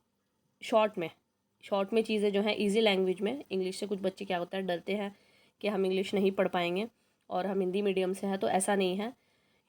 शॉर्ट में चीज़ें जो हैं इजी लैंग्वेज में। इंग्लिश से कुछ बच्चे क्या होता है, डरते हैं कि हम इंग्लिश नहीं पढ़ पाएंगे और हम हिंदी मीडियम से हैं, तो ऐसा नहीं है।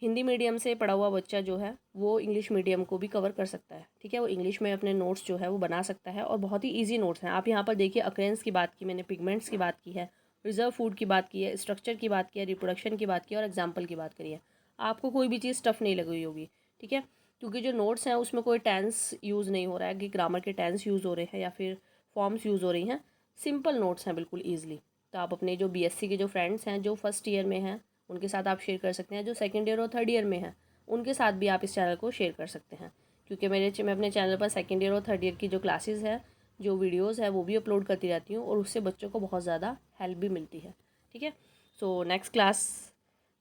हिंदी मीडियम से पढ़ा हुआ बच्चा जो है वो इंग्लिश मीडियम को भी कवर कर सकता है, ठीक है। वो इंग्लिश में अपने नोट्स जो है वो बना सकता है और बहुत ही ईजी नोट्स हैं। आप यहाँ पर देखिए, अक्रेंस की बात की मैंने, पिगमेंट्स की बात की है, रिजर्व फूड की बात की है, स्ट्रक्चर की बात की है, रिप्रोडक्शन की बात की है और एग्जाम्पल की बात करी है। आपको कोई भी चीज़ टफ नहीं लगी हुई होगी, ठीक है, क्योंकि जो नोट्स हैं उसमें कोई टेंस यूज़ नहीं हो रहा है कि ग्रामर के टेंस यूज़ हो रहे हैं या फिर फॉर्म्स यूज़ हो रही हैं। सिंपल नोट्स हैं बिल्कुल ईजिली। तो आप अपने जो बीएससी के जो फ्रेंड्स हैं जो फर्स्ट ईयर में हैं उनके साथ आप शेयर कर सकते हैं, जो सेकेंड ईयर और थर्ड ईयर में हैं उनके साथ भी आप इस चैनल को शेयर कर सकते हैं, क्योंकि मैं अपने चैनल पर सेकेंड ईयर और थर्ड ईयर की जो क्लासेस है, जो वीडियोज़ है वो भी अपलोड करती रहती हूँ और उससे बच्चों को बहुत ज़्यादा हेल्प भी मिलती है, ठीक है। सो नेक्स्ट क्लास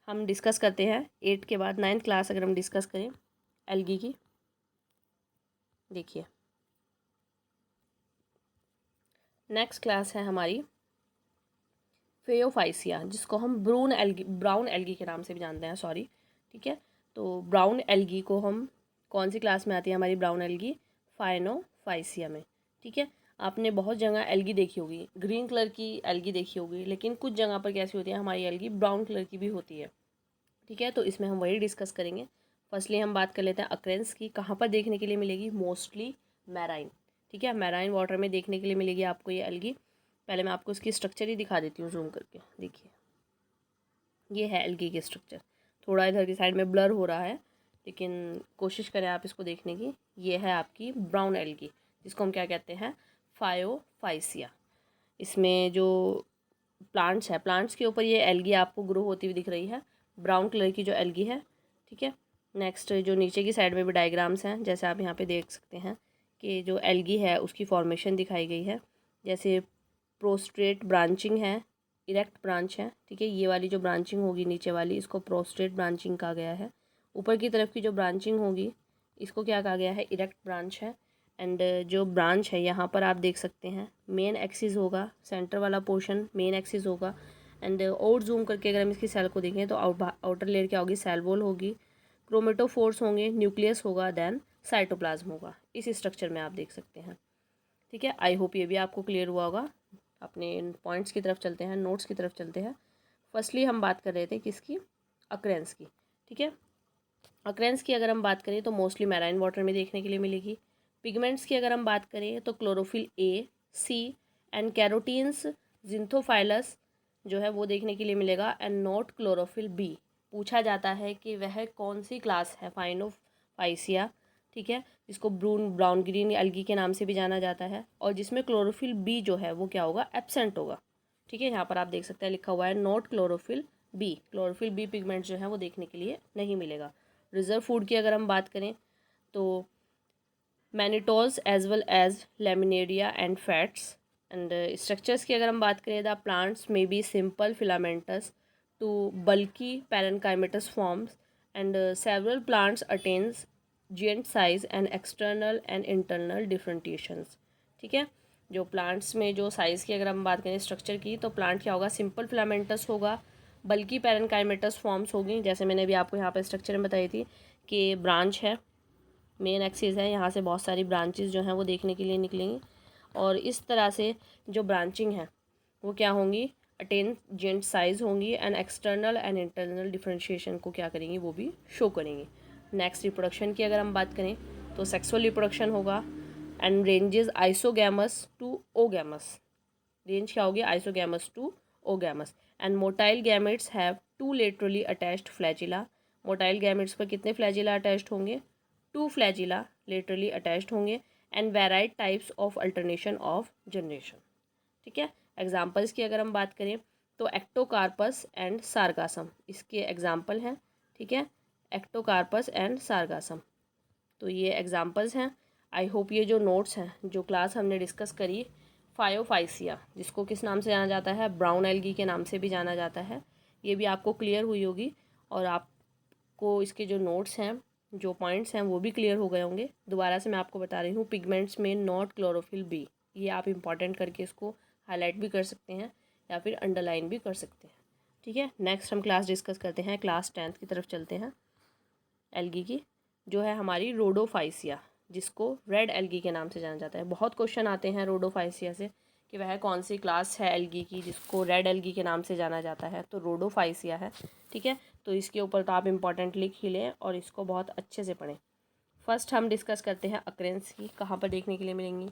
हम डिस्कस करते हैं 8 के बाद 9th क्लास अगर हम डिस्कस करें एल्गी की। देखिए नेक्स्ट क्लास है हमारी फेयोफाइसिया, जिसको हम ब्राउन एल्गी के नाम से भी जानते हैं, सॉरी, ठीक है। तो ब्राउन एल्गी को हम कौन सी क्लास में आती है हमारी ब्राउन एल्गी, फाइनोफाइसिया में, ठीक है। आपने बहुत जगह एल्गी देखी होगी, ग्रीन कलर की एल्गी देखी होगी, लेकिन कुछ जगह पर कैसी होती है हमारी एल्गी, ब्राउन कलर की भी होती है, ठीक है। तो इसमें हम वही डिस्कस करेंगे। फर्स्टली हम बात कर लेते हैं अक्रेंस की, कहाँ पर देखने के लिए मिलेगी, मोस्टली मैराइन, ठीक है, मैराइन वाटर में देखने के लिए मिलेगी आपको ये एल्गी। पहले मैं आपको इसकी स्ट्रक्चर ही दिखा देती हूँ जूम करके, देखिए ये है एल्गी की स्ट्रक्चर। थोड़ा इधर की साइड में ब्लर हो रहा है, लेकिन कोशिश करें आप इसको देखने की। ये है आपकी ब्राउन एल्गी, जिसको हम क्या कहते हैं, फायोफाइसिया। इसमें जो प्लांट्स है, प्लांट्स के ऊपर ये एल्गी आपको ग्रो होती हुई दिख रही है, ब्राउन कलर की जो एल्गी है, ठीक है। नेक्स्ट जो नीचे की साइड में भी डायग्राम्स हैं, जैसे आप यहाँ पे देख सकते हैं कि जो एल्गी है उसकी फॉर्मेशन दिखाई गई है, जैसे प्रोस्ट्रेट ब्रांचिंग है, इरेक्ट ब्रांच है, ठीक है। ये वाली जो ब्रांचिंग होगी नीचे वाली, इसको प्रोस्ट्रेट ब्रांचिंग कहा गया है। ऊपर की तरफ की जो ब्रांचिंग होगी इसको क्या कहा गया है, इरेक्ट ब्रांच है। एंड जो ब्रांच है यहाँ पर आप देख सकते हैं मेन एक्सिस होगा, सेंटर वाला पोर्शन मेन एक्सिस होगा। एंड और जूम करके अगर हम इसकी सेल को देखें तो आउटर लेयर क्या होगी, सेल वॉल होगी, क्रोमेटोफोर्स होंगे, न्यूक्लियस होगा, देन साइटोप्लाज्म होगा। इस स्ट्रक्चर में आप देख सकते हैं, ठीक है। आई होप ये भी आपको क्लियर हुआ होगा। अपने पॉइंट्स की तरफ चलते हैं, नोट्स की तरफ चलते हैं। फर्स्टली हम बात कर रहे थे किसकी, अक्रेंस की, ठीक है। अक्रेंस की अगर हम बात करें तो मोस्टली मैराइन वाटर में देखने के लिए मिलेगी। पिगमेंट्स की अगर हम बात करें तो chlorophyll A, C and carotenes, xanthophylls जो है वो देखने के लिए मिलेगा, एंड नॉट क्लोरोफिल बी। पूछा जाता है कि वह कौन सी क्लास है, फाइनोफाइसिया, ठीक है, जिसको ब्राउन ग्रीन एल्गी के नाम से भी जाना जाता है, और जिसमें क्लोरोफिल बी जो है वो क्या होगा, एब्सेंट होगा, ठीक है। यहाँ पर आप देख सकते हैं लिखा हुआ है not chlorophyll b, chlorophyll b pigment जो है वो देखने के लिए नहीं मिलेगा। रिजर्व फूड की अगर हम बात करें तो mannitol as well as laminaria and fats. And structures की अगर हम बात करें, द प्लांट्स में be simple filamentous to bulky parenchymatous forms, and several plants attains giant size and external and internal differentiations, ठीक है। जो प्लांट्स में जो साइज़ की अगर हम बात करें स्ट्रक्चर की, तो प्लांट क्या होगा, सिंपल फिलामेंटस होगा, बल्कि पैरेनकाइमेटस फॉर्म्स होगी, जैसे मैंने भी आपको यहाँ पर स्ट्रक्चर में बताई थी कि ब्रांच है, मेन एक्सिस है, यहाँ से बहुत सारी ब्रांचेस जो हैं वो देखने के लिए निकलेंगी। और इस तरह से जो ब्रांचिंग है वो क्या होंगी, अटेंजेंट साइज होंगी, and external and internal differentiation को क्या करेंगी, वो भी शो करेंगी। नेक्स्ट रिप्रोडक्शन की अगर हम बात करें तो सेक्सुअल रिप्रोडक्शन होगा and ranges isogamous to oogamous. Range क्या होगी, isogamous to oogamous. And motile gametes have 2 laterally attached flagella. Motile gametes पर कितने फ्लैजिला अटैच्ड होंगे, 2 फ्लैजिला लेटरली अटैच्ड होंगे। And varied types of alternation of generation. ठीक है, examples की अगर हम बात करें तो एक्टोकार्पस एंड सार्गासम इसके एग्जाम्पल हैं। ठीक है, एक्टोकार्पस एंड सार्गासम, तो ये एग्जाम्पल्स हैं। आई होप ये जो नोट्स हैं, जो क्लास हमने डिस्कस करी, फायोफाइसिया जिसको किस नाम से जाना जाता है, ब्राउन एल्गी के नाम से भी जाना जाता है, ये भी आपको क्लियर हुई होगी। और आपको इसके जो नोट्स हैं, जो पॉइंट्स हैं, वो भी क्लियर हो गए होंगे। दोबारा से मैं आपको बता रही हूँ, पिगमेंट्स में नॉट क्लोरोफिल बी, ये आप इंपॉर्टेंट करके इसको हाईलाइट भी कर सकते हैं या फिर अंडरलाइन भी कर सकते हैं। ठीक है, नेक्स्ट हम क्लास डिस्कस करते हैं, क्लास 10th की तरफ चलते हैं। एल्गी की जो है हमारी रोडोफाइसिया, जिसको रेड एल्गी के नाम से जाना जाता है। बहुत क्वेश्चन आते हैं रोडोफाइसिया से कि वह कौन सी क्लास है एल्गी की जिसको रेड एल्गी के नाम से जाना जाता है, तो रोडोफाइसिया है। ठीक है, तो इसके ऊपर तो आप इंपॉर्टेंट लिख ही लें और इसको बहुत अच्छे से पढ़ें। फर्स्ट हम डिस्कस करते हैं अक्रेंस की, कहाँ पर देखने के लिए मिलेंगी।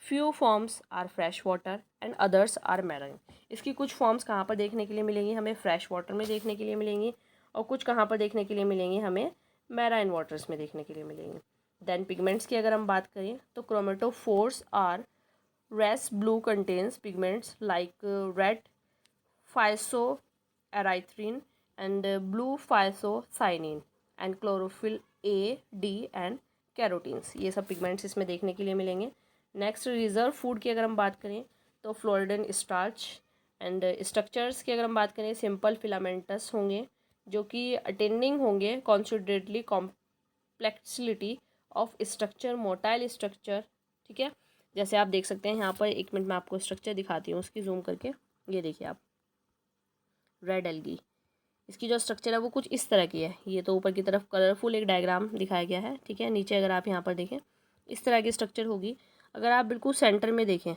Few forms are fresh water and others are marine. इसकी कुछ फॉर्म्स कहाँ पर देखने के लिए मिलेंगी, हमें फ्रेश वाटर में देखने के लिए मिलेंगी, और कुछ कहाँ पर देखने के लिए मिलेंगी, हमें मैराइन वाटर्स में देखने के लिए मिलेंगी। देन पिगमेंट्स की अगर हम बात करें तो chromatophores are rays blue contains pigments like red phycoerythrin and blue phycocyanin and chlorophyll A, D and carotenes, ये सब पिगमेंट्स इसमें देखने के लिए मिलेंगे। नेक्स्ट रिजर्व फूड की अगर हम बात करें तो फ्लोरिडन स्टार्च एंड स्ट्रक्चर्स की अगर हम बात करें सिंपल फिलामेंटस होंगे जो कि अटेंडिंग होंगे कॉन्सिडरेटली कॉम्प्लेक्सिलिटी ऑफ स्ट्रक्चर, मोटाइल स्ट्रक्चर। ठीक है, जैसे आप देख सकते हैं यहाँ पर, 1 मिनट में आपको स्ट्रक्चर दिखाती हूँ उसकी जूम करके। ये देखिए आप, रेड एल्गी, इसकी जो स्ट्रक्चर है वो कुछ इस तरह की है। ये तो ऊपर की तरफ कलरफुल एक डायग्राम दिखाया गया है। ठीक है, नीचे अगर आप यहाँ पर देखें इस तरह की स्ट्रक्चर होगी। अगर आप बिल्कुल सेंटर में देखें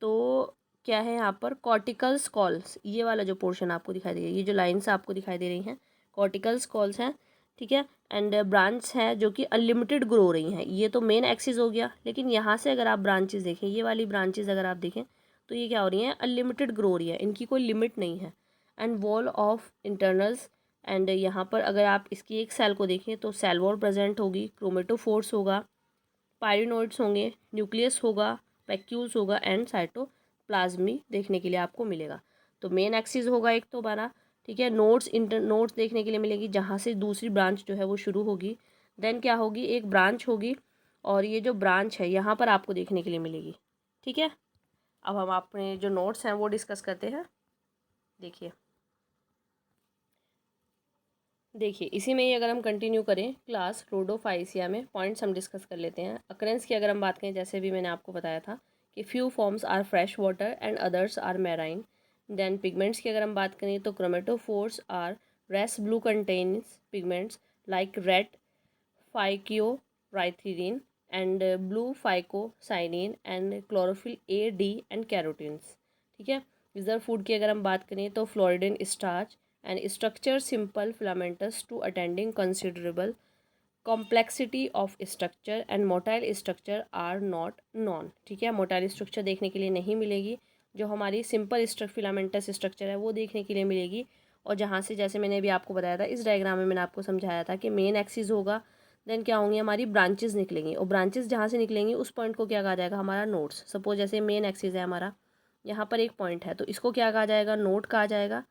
तो क्या है यहाँ पर, कॉर्टिकल स्कॉल्स, ये वाला जो पोर्शन आपको दिखाई दे रही है, ये जो लाइन्स आपको दिखाई दे रही हैं, कॉर्टिकल स्कॉल्स हैं। ठीक है, एंड ब्रांच हैं जो कि अनलिमिटेड ग्रो हो रही हैं। ये तो मेन एक्सिस हो गया, लेकिन यहाँ से अगर आप ब्रांचेस देखें, ये वाली ब्रांचेस अगर आप देखें तो ये क्या हो रही हैं, अनलिमिटेड ग्रो हो रही है, इनकी कोई लिमिट नहीं है। And wall of internals, and यहाँ पर अगर आप इसकी एक सेल को देखें तो सेल वॉल प्रेजेंट होगी, क्रोमेटोफोर्स होगा, पायरिनोइड्स होंगे, न्यूक्लियस होगा, वैक्यूल्स होगा एंड साइटोप्लाज्मी देखने के लिए आपको मिलेगा। तो मेन एक्सिस होगा एक तो बना। ठीक है, नोड्स देखने के लिए मिलेगी जहाँ से दूसरी ब्रांच जो है वो शुरू होगी। देन क्या होगी, एक ब्रांच होगी, और ये जो ब्रांच है यहाँ पर आपको देखने के लिए मिलेगी। ठीक है, अब हम अपने जो नोट्स हैं वो डिस्कस करते हैं। देखिए इसी में ही अगर हम कंटिन्यू करें क्लास रोडोफाइसिया में पॉइंट्स हम डिस्कस कर लेते हैं। अकरेंस की अगर हम बात करें, जैसे भी मैंने आपको बताया था कि few forms are fresh water and others are marine. Then pigments की अगर हम बात करें तो chromatophores are rays blue contains pigments like red phycoerythrin and blue phycocyanin and chlorophyll A, D and carotenes. ठीक है, रिजर्व फूड की अगर हम बात करें तो फ्लोरिडन starch and structure simple filamentous to attending considerable complexity of structure and motile structure are not known। ठीक है, मोटाइल स्ट्रक्चर देखने के लिए नहीं मिलेगी, जो हमारी सिंपल फिलामेंटस स्ट्रक्चर है वो देखने के लिए मिलेगी। और जहाँ से, जैसे मैंने अभी आपको बताया था, इस डायग्राम में मैंने आपको समझाया था कि मेन एक्सिस होगा, देन क्या होंगी, हमारी ब्रांचेस निकलेंगी, और ब्रांचेस जहाँ से निकलेंगी उस पॉइंट को क्या कहा जाएगा, हमारा नोड्स। सपोज जैसे मेन एक्सिस है हमारा, यहाँ पर एक पॉइंट है तो इसको क्या कहा जाएगा, नोड कहा जाएगा।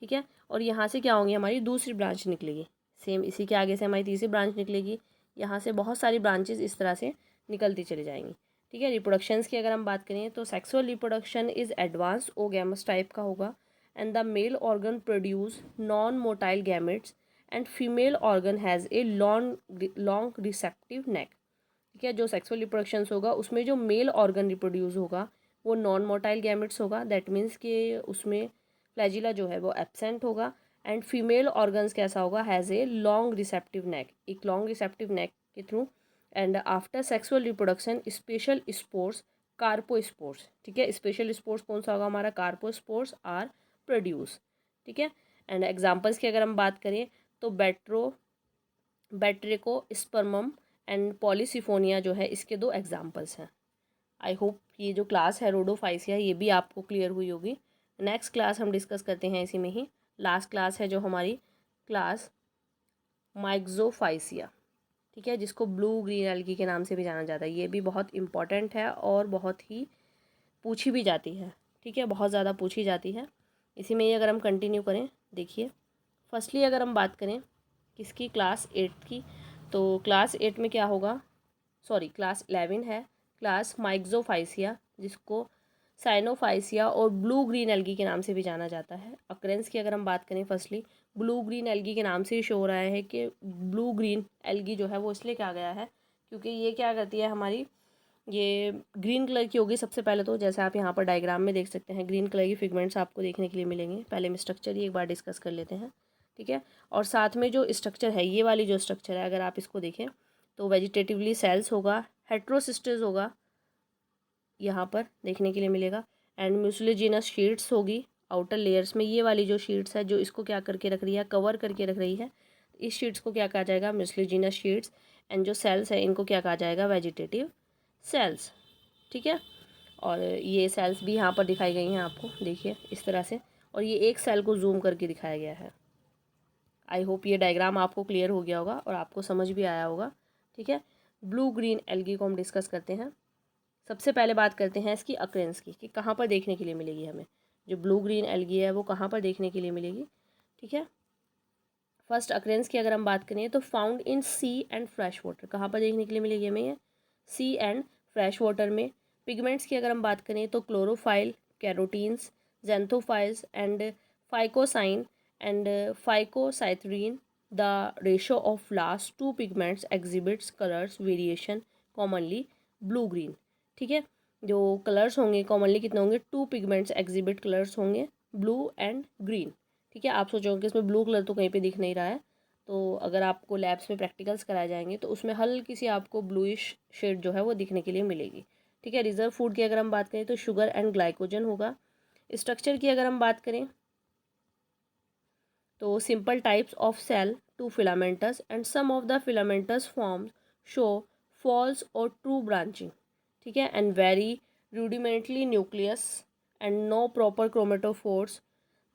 ठीक है, और यहाँ से क्या होंगी, हमारी दूसरी ब्रांच निकलेगी, सेम इसी के आगे से हमारी तीसरी ब्रांच निकलेगी, यहाँ से बहुत सारी ब्रांचेस इस तरह से निकलती चली जाएंगी। ठीक है, रिप्रोडक्शंस की अगर हम बात करें तो sexual reproduction is advance oogamous type का होगा, and the male organ produce non motile gametes and female organ has a long receptive neck. ठीक है, जो सेक्सुअल रिप्रोडक्शंस होगा उसमें जो मेल ऑर्गन रिप्रोड्यूस होगा वो नॉन मोटाइल गैमेट्स होगा, दैट मीन्स कि उसमें फ्लैजिला जो है वो एब्सेंट होगा। एंड फीमेल ऑर्गन्स कैसा होगा, has a long receptive neck, एक लॉन्ग रिसेप्टिव नेक के through. And after sexual reproduction special spores carpospores, ठीक है। स्पेशल स्पोर्स कौन सा होगा हमारा, कार्पोस्पोर्स आर प्रोड्यूस, ठीक है। एंड एग्जांपल्स की अगर हम बात करें तो बैट्रिको स्पर्मम एंड पॉलीसिफोनिया जो है इसके 2 एग्जांपल्स हैं। आई होप ये जो क्लास है रोडोफाइसिया ये भी आपको क्लियर हुई होगी। नेक्स्ट क्लास हम डिस्कस करते हैं इसी में ही, लास्ट क्लास है जो हमारी क्लास माइक्सोफाइसिया, ठीक है, जिसको ब्लू ग्रीन एल्गी के नाम से भी जाना जाता है। ये भी बहुत इंपॉर्टेंट है और बहुत ही पूछी भी जाती है, ठीक है, बहुत ज़्यादा पूछी जाती है। इसी में ही अगर हम कंटिन्यू करें, देखिए फर्स्टली अगर हम बात करें किसकी, क्लास 8 की, तो क्लास 8 में क्या होगा, सॉरी क्लास 11 है, क्लास माइक्सोफाइसिया, जिसको साइनोफाइसिया और ब्लू ग्रीन एल्गी के नाम से भी जाना जाता है। अक्रेंस की अगर हम बात करें, फर्स्टली ब्लू ग्रीन एल्गी के नाम से ही शो हो रहा है कि ब्लू ग्रीन एल्गी जो है वो इसलिए क्या गया है क्योंकि ये क्या करती है हमारी, ये ग्रीन कलर की होगी सबसे पहले तो, जैसे आप यहाँ पर डायग्राम में देख सकते हैं ग्रीन कलर की फिगमेंट्स आपको देखने के लिए मिलेंगे। पहले हम स्ट्रक्चर ही एक बार डिस्कस कर लेते हैं, ठीक है। और साथ में जो स्ट्रक्चर है, ये वाली जो स्ट्रक्चर है अगर आप इसको देखें तो वेजिटेटिवली सेल्स होगा, हेट्रोसिस्टर्स होगा यहाँ पर देखने के लिए मिलेगा, एंड म्यूसिलेजिनस शीट्स होगी आउटर लेयर्स में। ये वाली जो शीट्स है जो इसको क्या करके रख रही है, कवर करके रख रही है, इस शीट्स को क्या कहा जाएगा, म्यूसिलेजिनस शीट्स। एंड जो सेल्स है इनको क्या कहा जाएगा, वेजिटेटिव सेल्स, ठीक है। और ये सेल्स भी यहाँ पर दिखाई गई हैं आपको, देखिए इस तरह से, और ये एक सेल को जूम करके दिखाया गया है। आई होप ये डायग्राम आपको क्लियर हो गया होगा और आपको समझ भी आया होगा, ठीक है। ब्लू ग्रीन एल्गी को हम डिस्कस करते हैं। सबसे पहले बात करते हैं इसकी अक्रेंस की, कि कहाँ पर देखने के लिए मिलेगी हमें, जो ब्लू ग्रीन एल्गी है वो कहाँ पर देखने के लिए मिलेगी, ठीक है। फर्स्ट अक्रेंस की अगर हम बात करें तो found in sea and fresh water, कहाँ पर देखने के लिए मिलेगी हमें ये, सी एंड फ्रेश वाटर में। पिगमेंट्स की अगर हम बात करें तो chlorophyll, carotenes, xanthophylls and phycocyan and phycoerythrin. The ratio of last 2 pigments exhibits colours variation commonly blue green, ठीक है। जो कलर्स होंगे कॉमनली कितने होंगे, 2 पिगमेंट्स एग्जिबिट कलर्स होंगे ब्लू एंड ग्रीन, ठीक है। आप सोचोगे कि इसमें ब्लू कलर तो कहीं पे दिख नहीं रहा है, तो अगर आपको लैब्स में प्रैक्टिकल्स कराए जाएंगे तो उसमें हल्की सी आपको ब्लूइश शेड जो है वो दिखने के लिए मिलेगी, ठीक है। रिजर्व फूड की अगर हम बात करें तो शुगर एंड ग्लाइकोजन होगा। स्ट्रक्चर की अगर हम बात करें तो simple types of cell to filamentous and some of the filamentous forms show false और ट्रू ब्रांचिंग, ठीक है, and very rudimentary nucleus and no proper chromatophores.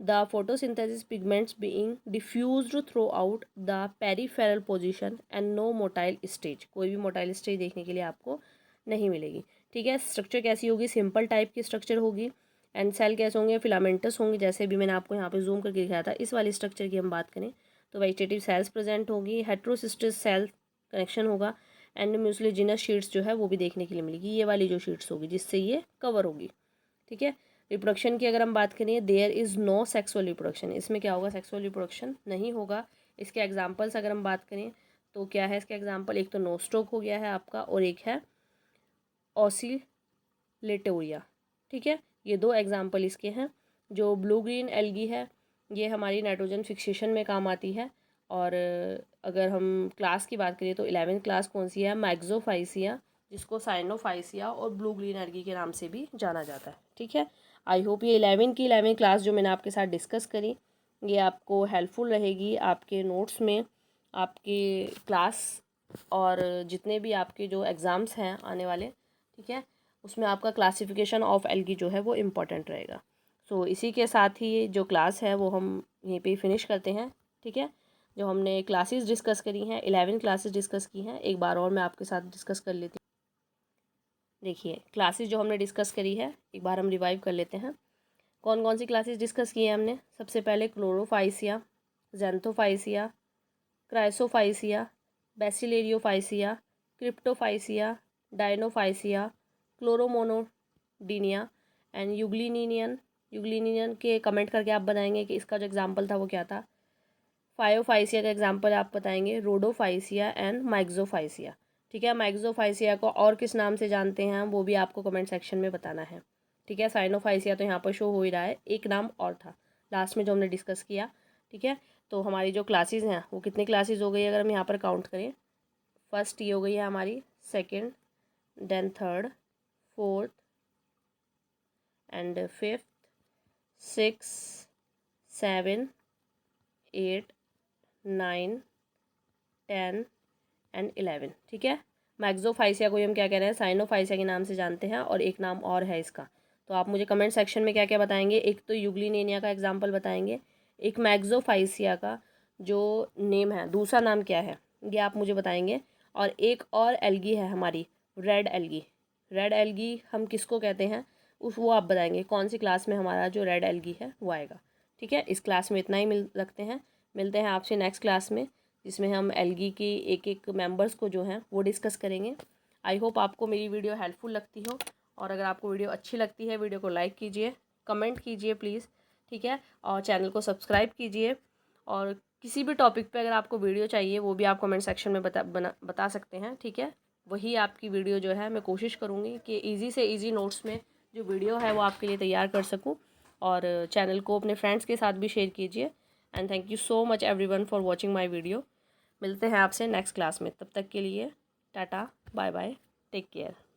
The photosynthesis pigments being diffused throughout the peripheral position and no motile stage, कोई भी motile stage देखने के लिए आपको नहीं मिलेगी, ठीक है। स्ट्रक्चर कैसी होगी, सिंपल टाइप की स्ट्रक्चर होगी, एंड सेल कैसे होंगे, फिलामेंटस होंगे, जैसे भी मैंने आपको यहाँ पे जूम करके दिखाया था। इस वाली स्ट्रक्चर की हम बात करें तो वेजिटेटिव सेल्स प्रेजेंट होगी, हेट्रोसिस्टस सेल कनेक्शन होगा, एंड म्यूसिलेजिनस शीट्स जो है वो भी देखने के लिए मिलेगी, ये वाली जो शीट्स होगी जिससे ये कवर होगी, ठीक है। रिप्रोडक्शन की अगर हम बात करें, there is no sexual reproduction, इसमें क्या होगा, सेक्सुअल रिप्रोडक्शन नहीं होगा। इसके एग्जांपल्स अगर हम बात करें तो क्या है इसके एग्जांपल, एक तो नोस्टोक हो गया है आपका और एक है ऑसिलेटोरिया, ठीक है। ये 2 एग्जांपल इसके हैं। जो ब्लू ग्रीन एल्गी है ये हमारी नाइट्रोजन फिक्सेशन में काम आती है। और अगर हम क्लास की बात करें तो 11th क्लास कौन सी है, मैक्सोफाइसिया, जिसको साइनोफाइसिया और ब्लू ग्रीन एल्गी के नाम से भी जाना जाता है, ठीक है। आई होप ये 11th क्लास जो मैंने आपके साथ डिस्कस करी ये आपको हेल्पफुल रहेगी आपके नोट्स में, आपके क्लास और जितने भी आपके जो एग्ज़ाम्स हैं आने वाले, ठीक है, उसमें आपका क्लासिफिकेशन ऑफ एल्गी जो है वो इम्पॉर्टेंट रहेगा। सो इसी के साथ ही जो क्लास है वो हम यहीं पे फिनिश करते हैं, ठीक है। जो हमने क्लासेस डिस्कस करी हैं, 11 क्लासेस डिस्कस की हैं, एक बार और मैं आपके साथ डिस्कस कर लेती हूँ। देखिए क्लासेस जो हमने डिस्कस करी है एक बार हम रिवाइव कर लेते हैं। कौन कौन सी क्लासेस डिस्कस की है हमने, सबसे पहले क्लोरोफाइसिया, जेंथोफाइसिया, क्राइसोफाइसिया, बेसिलेरियोफाइसिया, क्रिप्टोफाइसिया, डायनोफाइसिया, क्लोरोमोनोडिनिया एंड यूग्लिनियन। यूग्लिनियन के कमेंट करके आप बताएंगे कि इसका जो एग्जाम्पल था वो क्या था। फायोफाइसिया का एग्जाम्पल आप बताएंगे, रोडोफाइसिया एंड माइक्सोफाइसिया, ठीक है। माइक्सोफाइसिया को और किस नाम से जानते हैं वो भी आपको कमेंट सेक्शन में बताना है, ठीक है। साइनोफाइसिया तो यहाँ पर शो हो ही रहा है, एक नाम और था लास्ट में जो हमने डिस्कस किया, ठीक है। तो हमारी जो क्लासेस हैं वो कितनी क्लासेस हो गई अगर हम यहाँ पर काउंट करें, फर्स्ट ये हो गई है हमारी, second, then third, fourth, and 5th 6 7 8 9 10 and 11। ठीक है, मैग्ज़ोफाइसिया को हम क्या कह रहे हैं, साइनोफाइसिया के नाम से जानते हैं, और एक नाम और है इसका। तो आप मुझे कमेंट सेक्शन में क्या क्या बताएंगे, एक तो यूग्लिनेनिया का एग्जांपल बताएंगे, एक मैग्ज़ोफाइसिया का जो नेम है दूसरा नाम क्या है ये आप मुझे बताएंगे, और एक और एल्गी है हमारी, रेड एल्गी। रेड एल्गी हम किसको कहते हैं उस वो आप बताएंगे, कौन सी क्लास में हमारा जो रेड एल्गी है वो आएगा। ठीक है, इस क्लास में इतना ही रखते हैं, मिलते हैं आपसे नेक्स्ट क्लास में, जिसमें हम एल्गी की एक एक मेंबर्स को जो हैं वो डिस्कस करेंगे। आई होप आपको मेरी वीडियो हेल्पफुल लगती हो, और अगर आपको वीडियो अच्छी लगती है वीडियो को लाइक कीजिए, कमेंट कीजिए प्लीज़। ठीक है, और चैनल को सब्सक्राइब कीजिए, और किसी भी टॉपिक पे अगर आपको वीडियो चाहिए वो भी आप कमेंट सेक्शन में बता सकते हैं। ठीक है, वही आपकी वीडियो जो है मैं कोशिश करूँगी कि ईजी से ईजी नोट्स में जो वीडियो है वो आपके लिए तैयार कर सकूँ, और चैनल को अपने फ्रेंड्स के साथ भी शेयर कीजिए। And thank you so much everyone for watching my video. मिलते हैं आपसे नेक्स्ट क्लास में, तब तक के लिए tata bye bye, take care.